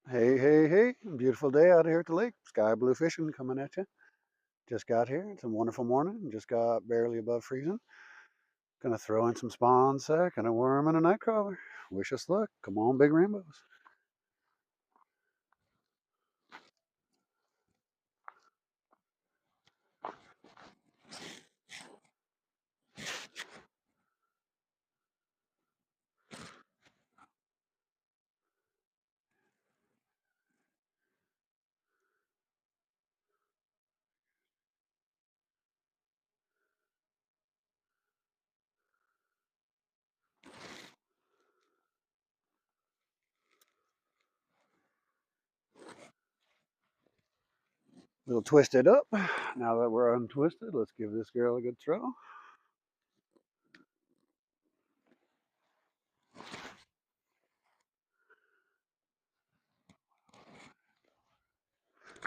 Hey, hey, hey. Beautiful day out here at the lake. Sky blue fishing coming at you. Just got here. It's a wonderful morning. Just got barely above freezing. Gonna throw in some spawn sack and a worm and a night crawler. Wish us luck. Come on, big rainbows. We'll twist it up. Now that we're untwisted, let's give this girl a good throw.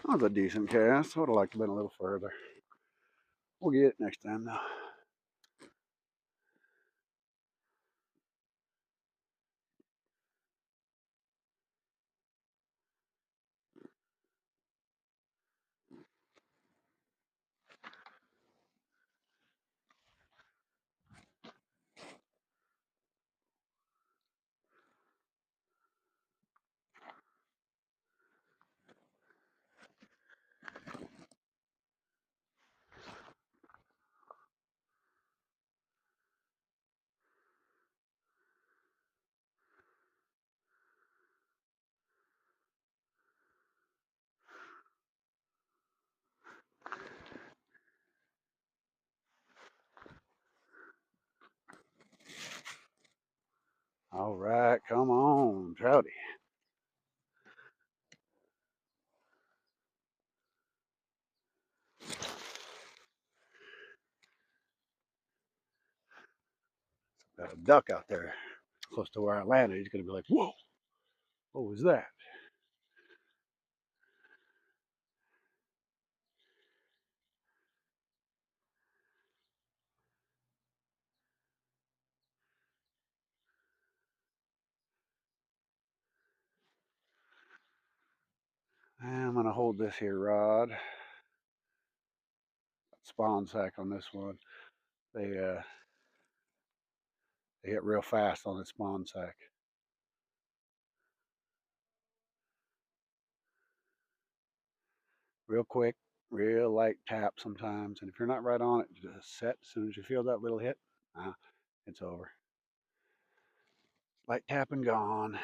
That was a decent cast. Would have liked to have been a little further. We'll get it next time though. All right, come on, Trouty. Got a duck out there close to where I landed. He's gonna be like, "Whoa, what was that?" I'm gonna hold this here rod, spawn sack on this one. They uh, they hit real fast on the spawn sack, real quick, real light tap sometimes. And if you're not right on it, just set. As soon as you feel that little hit, uh, it's over. Light tap and gone.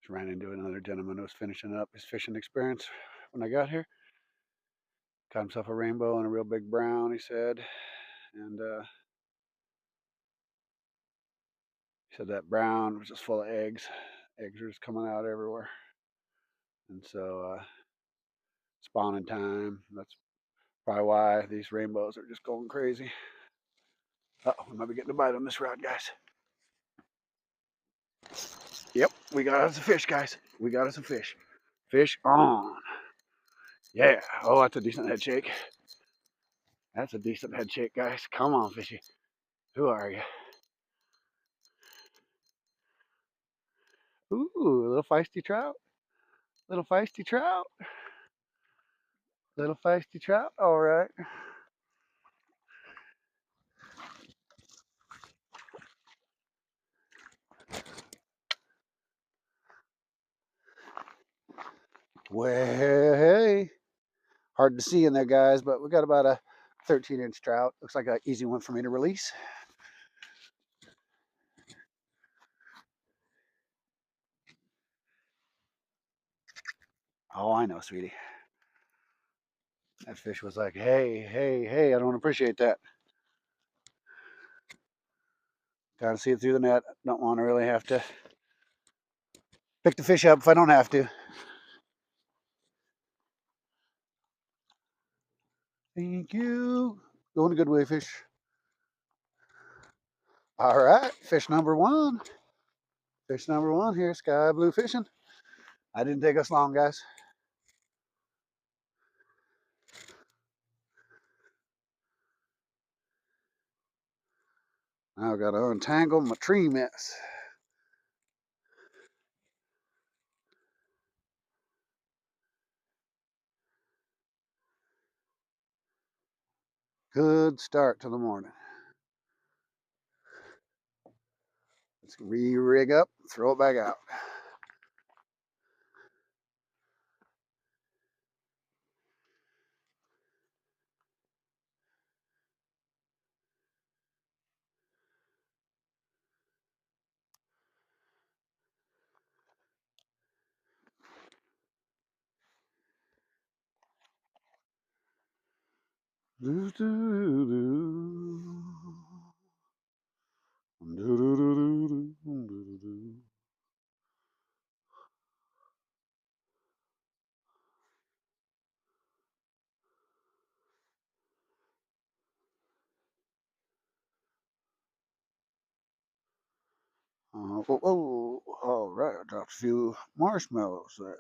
Just ran into another gentleman who was finishing up his fishing experience when I got here. Caught himself a rainbow and a real big brown, he said. And he said that brown was just full of eggs. Eggs are just coming out everywhere. And so spawning time. That's probably why these rainbows are just going crazy. Uh-oh, we might be getting a bite on this rod, guys. Yep, we got us a fish, guys. We got us a fish. Fish on. Yeah. Oh, that's a decent head shake. That's a decent head shake, guys. Come on, fishy. Who are you? Ooh, a little feisty trout. Little feisty trout. Little feisty trout. All right. Well, hey. Hard to see in there, guys, but we got about a 13-inch trout. Looks like an easy one for me to release. Oh, I know, sweetie. That fish was like, hey, hey, hey, I don't appreciate that. Gotta see it through the net. Don't want to really have to pick the fish up if I don't have to. Thank you. Going a good way, fish. All right, fish number one. Fish number one here, sky blue fishing. I didn't take us long, guys. Now I've got to untangle my tree mess. Good start to the morning. Let's re-rig up, throw it back out. Do, do, do, do, do, do, do, do, do, do. All right, I dropped a few marshmallows there.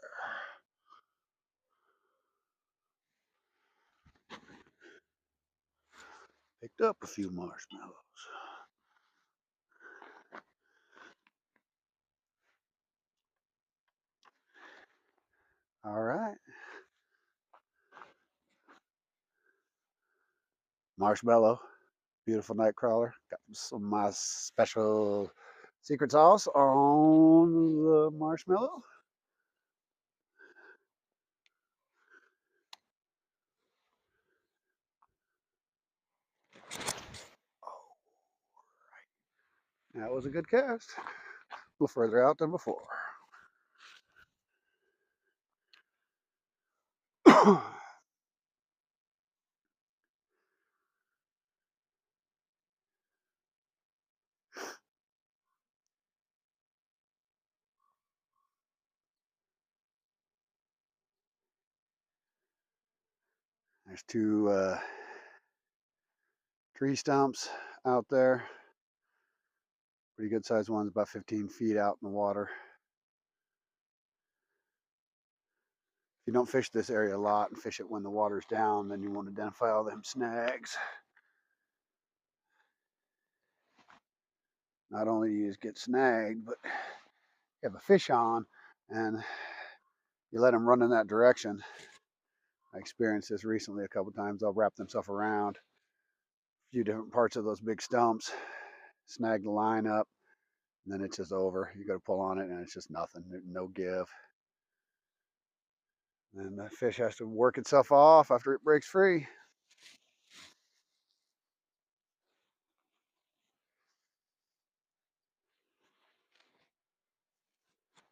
Picked up a few marshmallows. All right. Marshmallow, beautiful night crawler. Got some of my special secret sauce on the marshmallow. That was a good cast. A little further out than before. There's two tree stumps out there. Pretty good sized ones, about 15 feet out in the water. If you don't fish this area a lot and fish it when the water's down, then you want to identify all them snags. Not only do you just get snagged, but you have a fish on and you let them run in that direction. I experienced this recently a couple times. They'll wrap themselves around a few different parts of those big stumps, snag the line up, and then it's just over. You got to pull on it and it's just nothing, no give. And the fish has to work itself off after it breaks free.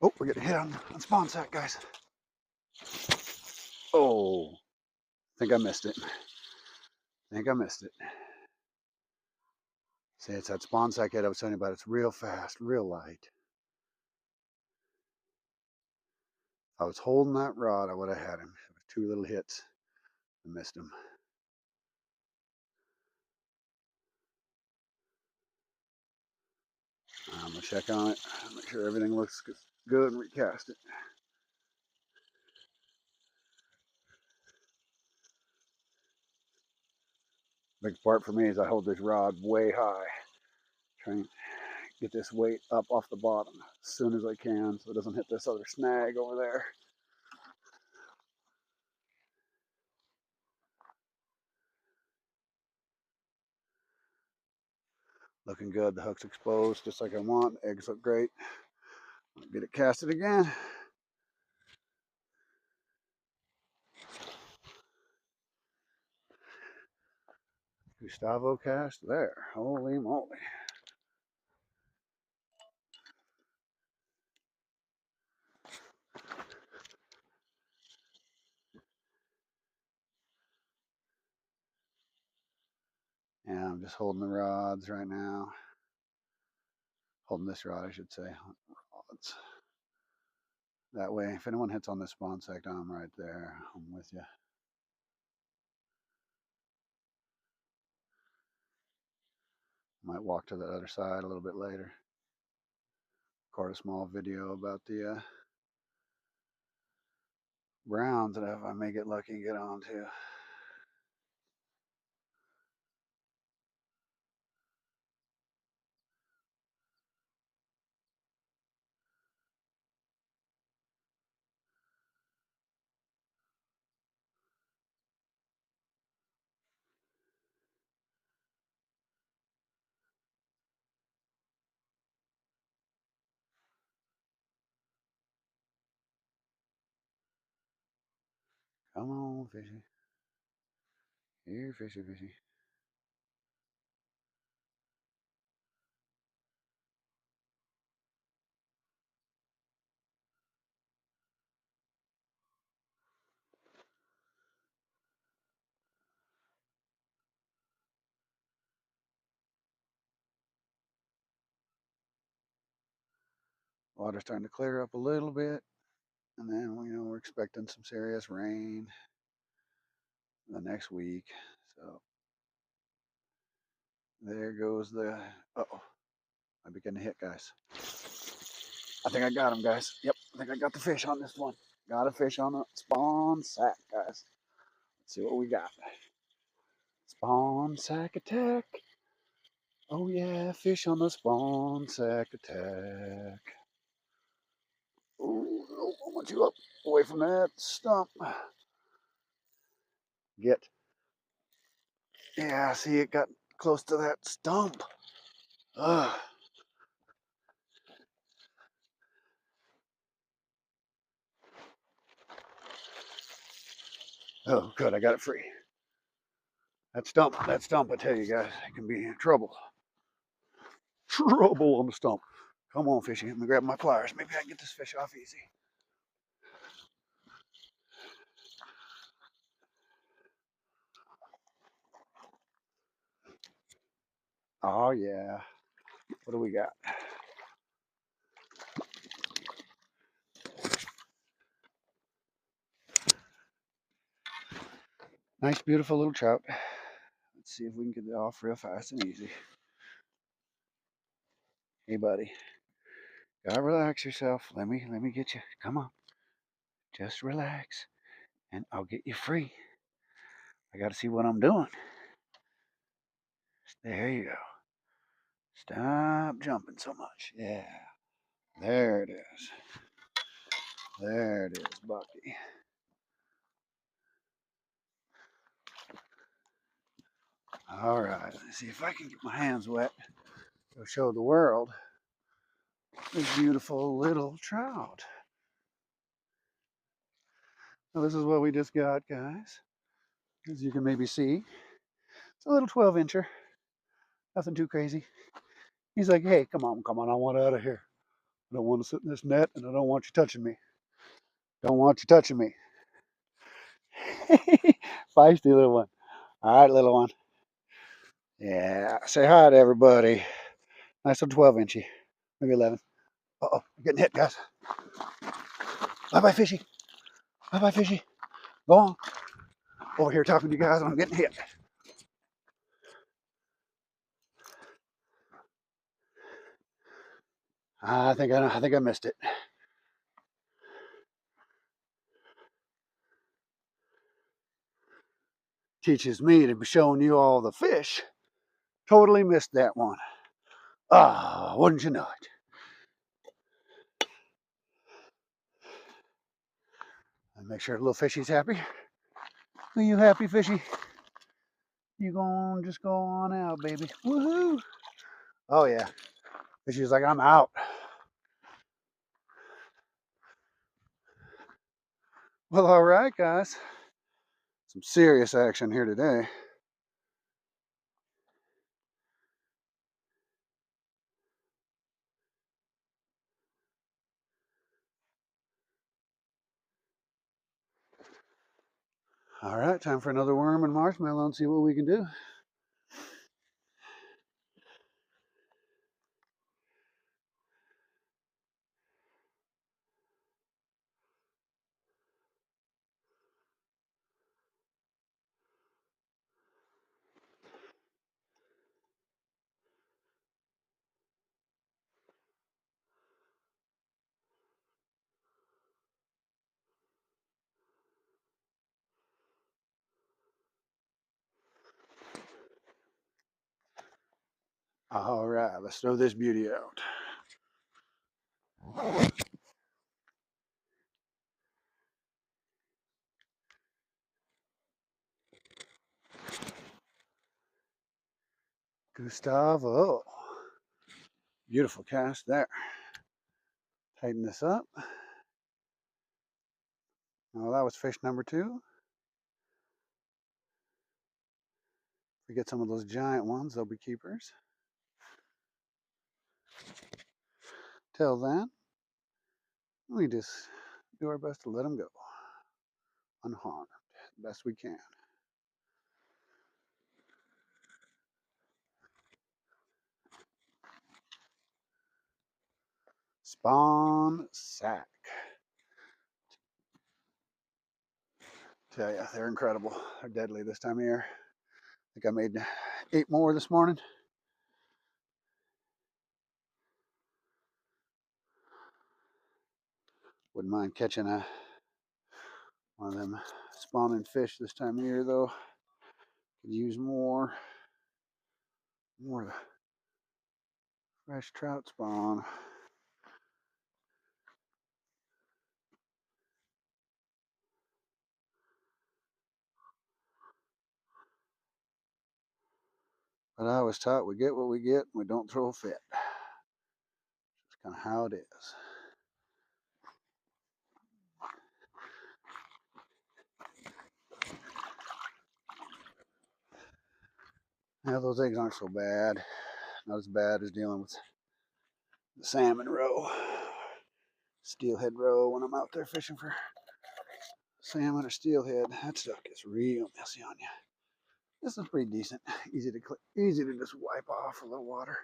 Oh, we're getting hit on spawn sack, guys. Oh, I think I missed it. See, it's that spawn sack head I was telling you about. It's real fast, real light. If I was holding that rod, I would have had him. Two little hits. I missed him. I'm going to check on it, make sure everything looks good, and recast it. Big part for me is I hold this rod way high. Trying to get this weight up off the bottom as soon as I can so it doesn't hit this other snag over there. Looking good. The hook's exposed just like I want. Eggs look great. I'll get it casted again. Gustavo cast there. Holy moly. Yeah, I'm just holding the rods right now. Holding this rod, I should say. Rods. That way, if anyone hits on this spawn sack, I'm right there. I'm with you. Might walk to the other side a little bit later. Record a small video about the browns that I may get lucky and get onto. Come on, fishy. Here, fishy, fishy. Water's starting to clear up a little bit. And then, we're expecting some serious rain the next week. So there goes the, uh-oh, might be getting hit, guys. I think I got him, guys. Yep, I think I got the fish on this one. Got a fish on a spawn sack, guys. Let's see what we got. Spawn sack attack. Oh yeah, fish on the spawn sack attack. Oh, no, I want you up away from that stump. Get. Yeah, see, it got close to that stump. Ugh. Oh, good, I got it free. That stump, I tell you guys, it can be trouble. Trouble on the stump. Come on, fishy. Let me grab my pliers. Maybe I can get this fish off easy. Oh, yeah. What do we got? Nice, beautiful little trout. Let's see if we can get it off real fast and easy. Hey, buddy. Gotta relax yourself. Let me get you. Come on. Just relax, and I'll get you free. I gotta see what I'm doing. There you go. Stop jumping so much. Yeah. There it is. There it is, Bucky. All right. Let's see if I can get my hands wet. Go show the world this beautiful little trout. Now, this is what we just got, guys. As you can maybe see, it's a little 12-incher. Nothing too crazy. He's like, hey, come on, I want out of here. I don't want to sit in this net, and I don't want you touching me. Don't want you touching me. Feisty little one. All right, little one. Yeah, say hi to everybody. Nice little 12-inchy. Maybe 11. Uh-oh, I'm getting hit, guys. Bye-bye, fishy. Bye-bye, fishy. Go on. Over here talking to you guys, and I'm getting hit. I think I missed it. Teaches me to be showing you all the fish. Totally missed that one. Ah, wouldn't you know it? And make sure the little fishy's happy. Are you happy, fishy? You gonna just go on out, baby. Woohoo! Oh yeah. Fishy's like, I'm out. Well, all right, guys. Some serious action here today. All right, time for another worm and marshmallow and see what we can do. All right, let's throw this beauty out. Gustavo. Beautiful cast there. Tighten this up. Oh, that was fish number 2. we get some of those giant ones, they'll be keepers. Till then, we just do our best to let them go unharmed, best we can. Spawn sack. Tell ya, they're incredible. They're deadly this time of year. I think I made 8 more this morning. Wouldn't mind catching one of them spawning fish this time of year though. Could use more fresh trout spawn. But I was taught we get what we get and we don't throw a fit. That's kind of how it is. Now those eggs aren't so bad. Not as bad as dealing with the salmon roe, steelhead roe when I'm out there fishing for salmon or steelhead. That stuff gets real messy on you. This is pretty decent. Easy to just wipe off a little water.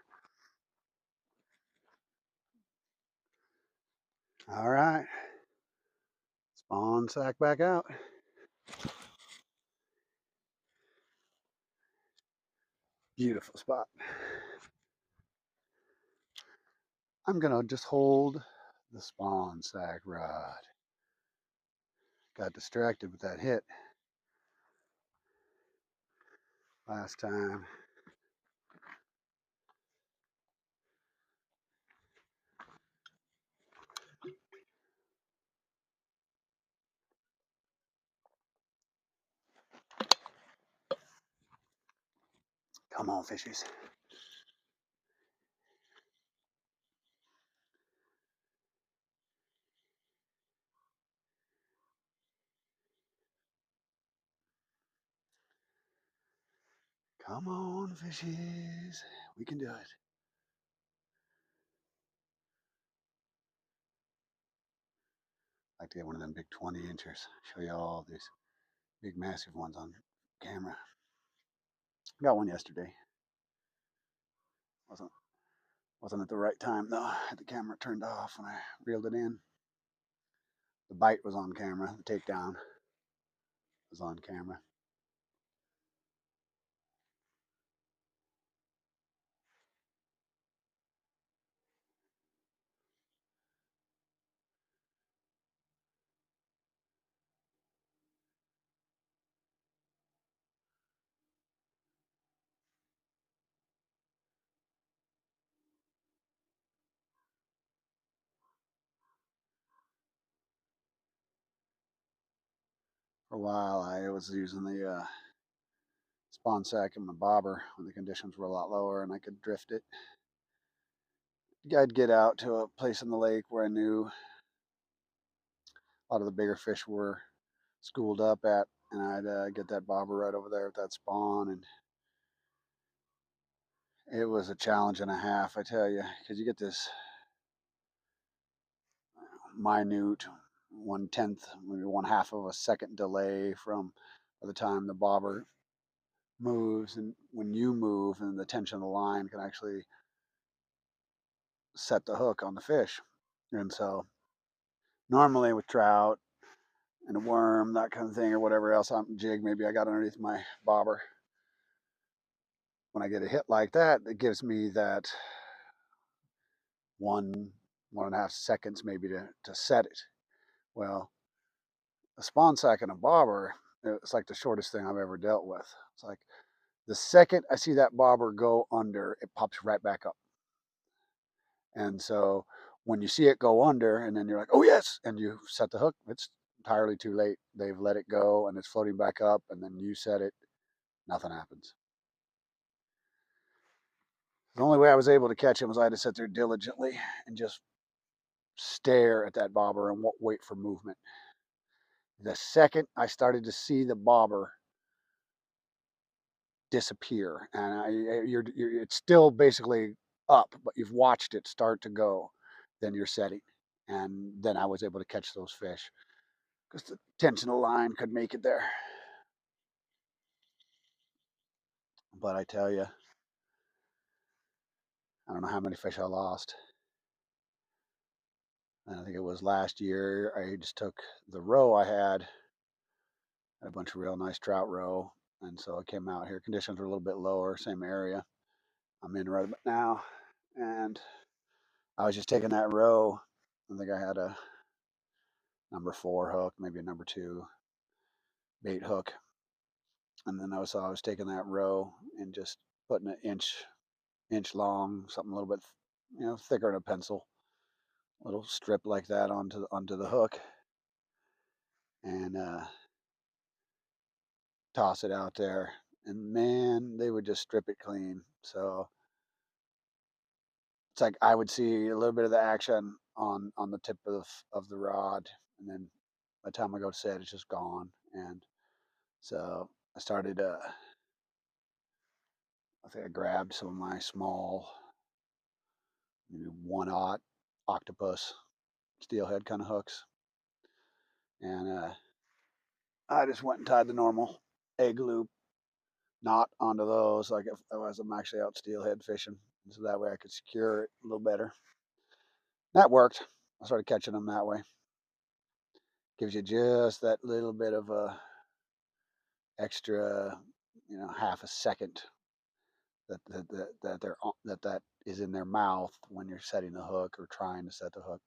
All right. Spawn sack back out. Beautiful spot. I'm gonna just hold the spawn sack rod. Got distracted with that hit last time. Come on, fishies. Come on, fishies. We can do it. I'd like to get one of them big 20 inchers. Show you all these big, massive ones on camera. Got one yesterday. Wasn't at the right time though. I had the camera turned off when I reeled it in. The bite was on camera. The takedown was on camera. For a while, I was using the spawn sack and my bobber when the conditions were a lot lower and I could drift it. I'd get out to a place in the lake where I knew a lot of the bigger fish were schooled up at, and I'd get that bobber right over there with that spawn, and it was a challenge and a half, I tell you, because you get this minute 1/10, maybe 1/2 of a second delay from by the time the bobber moves and when you move, and the tension of the line can actually set the hook on the fish. And so normally with trout and a worm, that kind of thing, or whatever else jig maybe I got underneath my bobber, when I get a hit like that, it gives me that 1.5 seconds maybe to set it. Well, a spawn sack and a bobber, it's like the shortest thing I've ever dealt with. It's like the second I see that bobber go under, it pops right back up. And so when you see it go under and then you're like, oh yes, and you set the hook, it's entirely too late. They've let it go and it's floating back up, and then you set it, nothing happens. The only way I was able to catch him was I had to sit there diligently and just stare at that bobber and wait for movement. The second I started to see the bobber disappear, and it's still basically up, but you've watched it start to go. Then you're setting, and then I was able to catch those fish because the tensional line could make it there. But I tell you, I don't know how many fish I lost. And I think it was last year. I just took the roe I had a bunch of real nice trout roe, and so I came out here. Conditions were a little bit lower, same area I'm in right about now, and I was just taking that roe. I think I had a number 4 hook, maybe a number 2 bait hook, and then I was taking that roe and just putting an inch long, something a little bit thicker than a pencil, little strip like that onto the hook, and toss it out there, and man, they would just strip it clean. So it's like I would see a little bit of the action on the tip of the rod, and then by the time I go to set, it's just gone. And so I started. I think I grabbed some of my small, maybe 1/0 octopus steelhead kind of hooks, and I just went and tied the normal egg loop knot onto those, like if I'm actually out steelhead fishing, so that way I could secure it a little better. That worked. I started catching them that way. Gives you just that little bit of a extra, half a second that is in their mouth when you're setting the hook or trying to set the hook.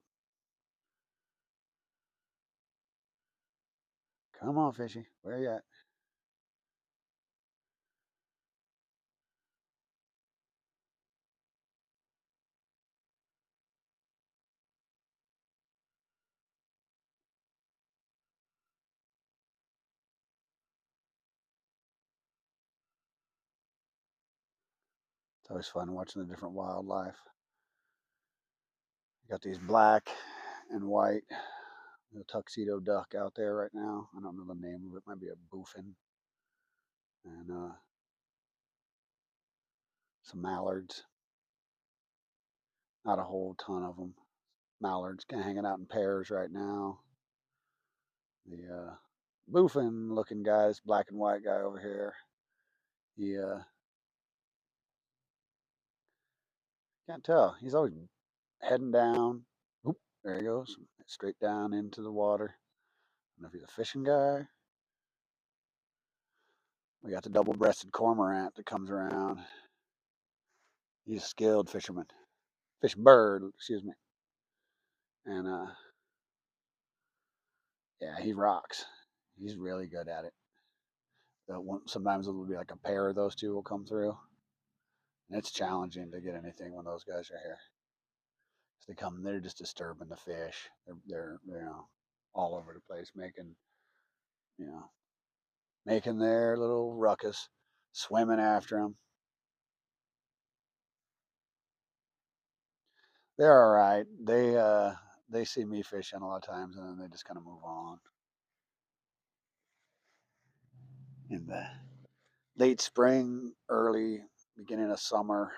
Come on, fishy, where you at? It's always fun watching the different wildlife. You got these black and white, the tuxedo duck out there right now. I don't know the name of it. Might be a boofin, and some mallards. Not a whole ton of them. Mallards kind of hanging out in pairs right now. The boofin looking guy, this black and white guy over here, he can't tell. He's always heading down. Oop, there he goes, straight down into the water. I don't know if he's a fishing guy. We got the double-breasted cormorant that comes around. He's a skilled fisherman, fish bird, excuse me, and yeah, he rocks. He's really good at it. Sometimes it will be like a pair of those two will come through, and it's challenging to get anything when those guys are here. They come, they're just disturbing the fish. They're all over the place, you know making their little ruckus, swimming after them. They're all right. They see me fishing a lot of times, and then they just kind of move on. In the late spring, early beginning of summer,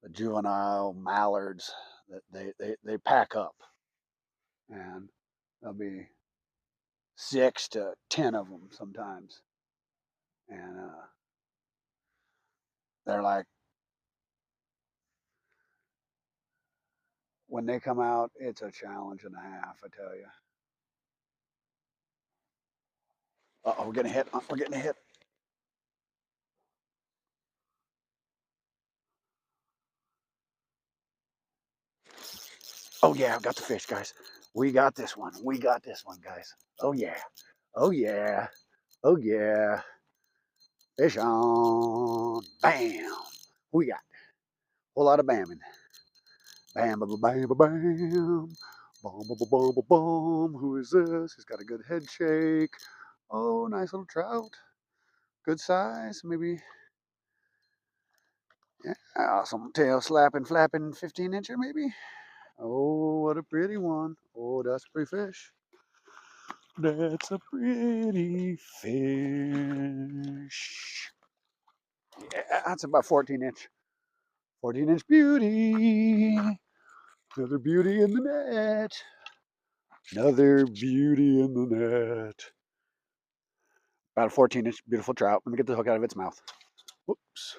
the juvenile mallards that they pack up, and there'll be 6 to 10 of them sometimes, and they're like, when they come out, it's a challenge and a half, I tell you. Oh, we're getting hit. We're getting hit. Oh yeah, I've got the fish, guys. We got this one. We got this one, guys. Oh yeah. Oh yeah. Oh yeah. Fish on. Bam. We got a whole lot of bamming. Bam, bam, bam, bam, bam. Bum, bum, bum, bum, bum. Who is this? He's got a good head shake. Oh, nice little trout. Good size. Maybe, yeah, some tail slapping, flapping 15-incher maybe. Oh, what a pretty one. Oh, that's a pretty fish. That's a pretty fish. That's about 14 inch. 14-inch beauty. Another beauty in the net. Another beauty in the net. About a 14-inch beautiful trout. Let me get the hook out of its mouth. Whoops.